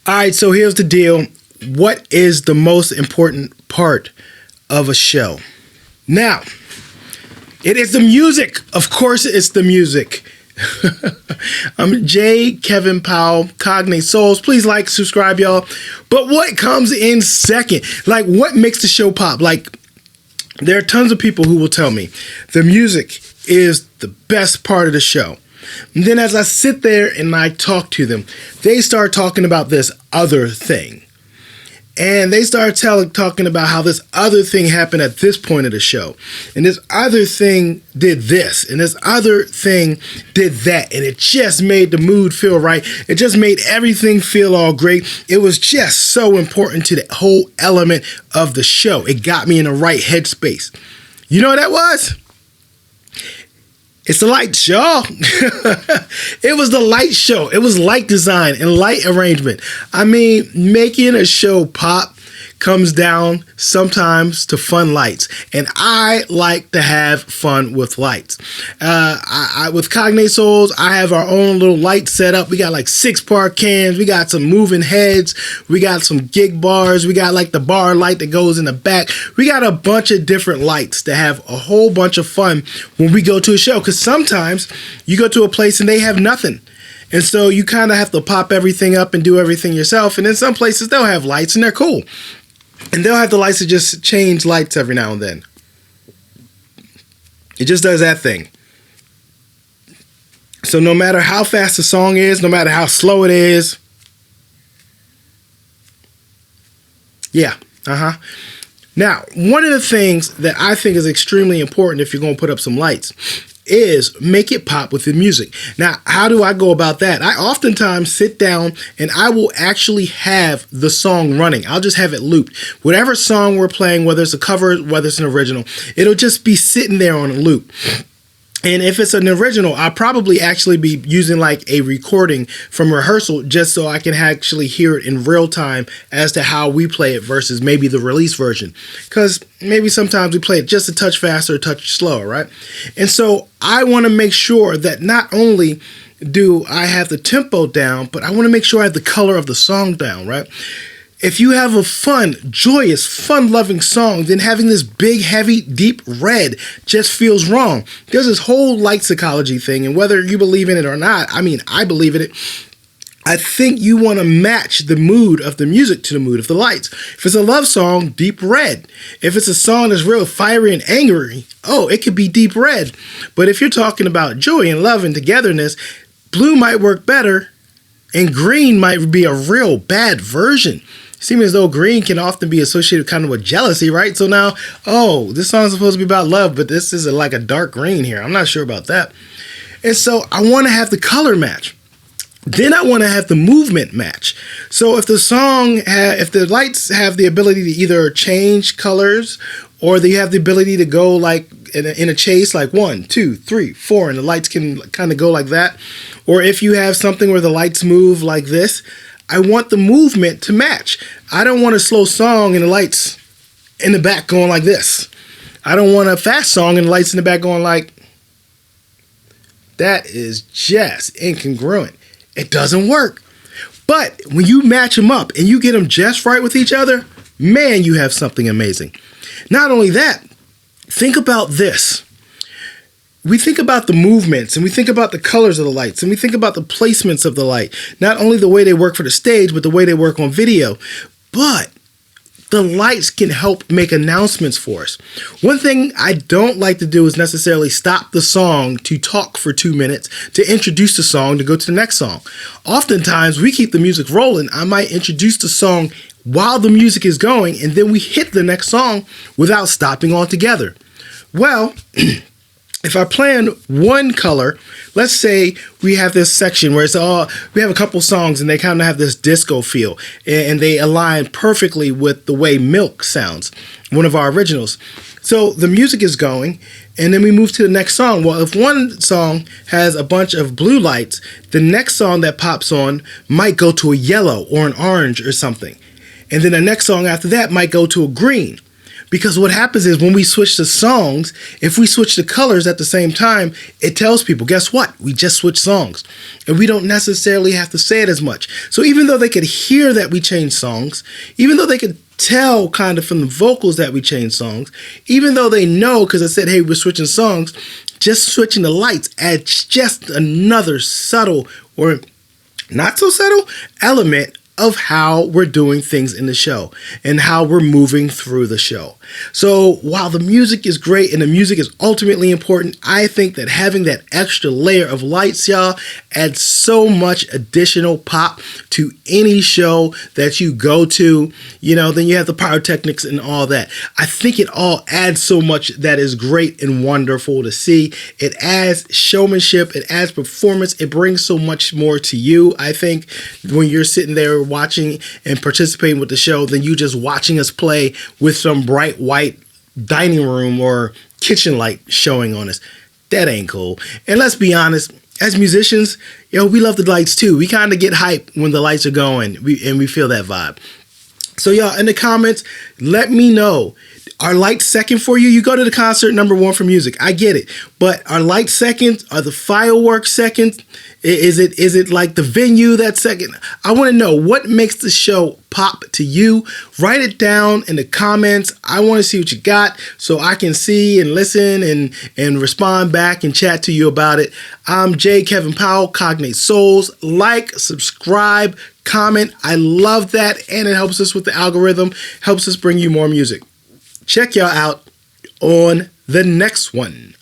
All right, so here's the deal. What is the most important part of a show? Now, it is the music. Of course, it's the music. I'm J. Kevin Powell, Cognate Souls. Please like, subscribe, y'all. But what comes in second? Like, what makes the show pop? Like, there are tons of people who will tell me the music is the best part of the show. And then as I sit there and I talk to them, they start talking about this other thing. And they start talking about how this other thing happened at this point of the show. And this other thing did this. And this other thing did that. And it just made the mood feel right. It just made everything feel all great. It was just so important to the whole element of the show. It got me in the right headspace. You know what that was? It's the lights, y'all. It was the light show. It was light design and light arrangement. I mean, making a show pop comes down sometimes to fun lights. And I like to have fun with lights. With Cognate Souls, I have our own little light setup. We got like 6-part cans. We got some moving heads. We got some gig bars. We got like the bar light that goes in the back. We got a bunch of different lights to have a whole bunch of fun when we go to a show. Because sometimes you go to a place and they have nothing. And so you kind of have to pop everything up and do everything yourself. And in some places, they'll have lights and they're cool. And they'll have the lights to just change lights every now and then. It just does that thing. So no matter how fast the song is, no matter how slow it is. Yeah. Now, one of the things that I think is extremely important if you're going to put up some lights is make it pop with the music. Now, how do I go about that? I oftentimes sit down and I will actually have the song running. I'll just have it looped. Whatever song we're playing, whether it's a cover, whether it's an original, it'll just be sitting there on a loop. And if it's an original, I'll probably actually be using like a recording from rehearsal just so I can actually hear it in real time as to how we play it versus maybe the release version. Because maybe sometimes we play it just a touch faster, a touch slower, right? And so I want to make sure that not only do I have the tempo down, but I want to make sure I have the color of the song down, right? If you have a fun, joyous, fun-loving song, then having this big, heavy, deep red just feels wrong. There's this whole light psychology thing, and whether you believe in it or not, I mean, I believe in it. I think you want to match the mood of the music to the mood of the lights. If it's a love song, deep red. If it's a song that's real fiery and angry, oh, it could be deep red. But if you're talking about joy and love and togetherness, blue might work better, and green might be a real bad version. Seeming as though green can often be associated kind of with jealousy, right? So now, oh, this song's supposed to be about love, but this is like a dark green here. I'm not sure about that. And so I want to have the color match. Then I want to have the movement match. So if the lights have the ability to either change colors or they have the ability to go like in a chase, like 1, 2, 3, 4, and the lights can kind of go like that. Or if you have something where the lights move like this, I want the movement to match. I don't want a slow song and the lights in the back going like this. I don't want a fast song and the lights in the back going like that. Is just incongruent. It doesn't work. But when you match them up and you get them just right with each other, man, you have something amazing. Not only that, think about this. We think about the movements and we think about the colors of the lights and we think about the placements of the light. Not only the way they work for the stage, but the way they work on video. But the lights can help make announcements for us. One thing I don't like to do is necessarily stop the song to talk for 2 minutes to introduce the song to go to the next song. Oftentimes we keep the music rolling. I might introduce the song while the music is going and then we hit the next song without stopping altogether. Well, if I plan one color, let's say we have this section where we have a couple songs and they kind of have this disco feel and they align perfectly with the way Milk sounds, one of our originals. So the music is going and then we move to the next song. Well, if one song has a bunch of blue lights, the next song that pops on might go to a yellow or an orange or something. And then the next song after that might go to a green. Because what happens is when we switch the songs, if we switch the colors at the same time, it tells people, guess what? We just switched songs. And we don't necessarily have to say it as much. So even though they could hear that we changed songs, even though they could tell kind of from the vocals that we changed songs, even though they know because I said, hey, we're switching songs, just switching the lights adds just another subtle or not so subtle element of how we're doing things in the show and how we're moving through the show. So while the music is great and the music is ultimately important, I think that having that extra layer of lights, y'all, adds so much additional pop to any show that you go to. You know, then you have the pyrotechnics and all that. I think it all adds so much that is great and wonderful to see. It adds showmanship, it adds performance, it brings so much more to you, I think, when you're sitting there watching and participating with the show than you just watching us play with some bright white dining room or kitchen light showing on us. That ain't cool. And let's be honest, as musicians, we love the lights too. We kind of get hyped when the lights are going and we feel that vibe. So y'all, in the comments, let me know. Are lights second for you? You go to the concert, number one for music. I get it. But are lights second? Are the fireworks second? Is it like the venue that's second? I want to know what makes the show pop to you. Write it down in the comments. I want to see what you got so I can see and listen and respond back and chat to you about it. I'm J. Kevin Powell, Cognate Souls. Like, subscribe, comment. I love that, and it helps us with the algorithm, helps us bring you more music. Check y'all out on the next one.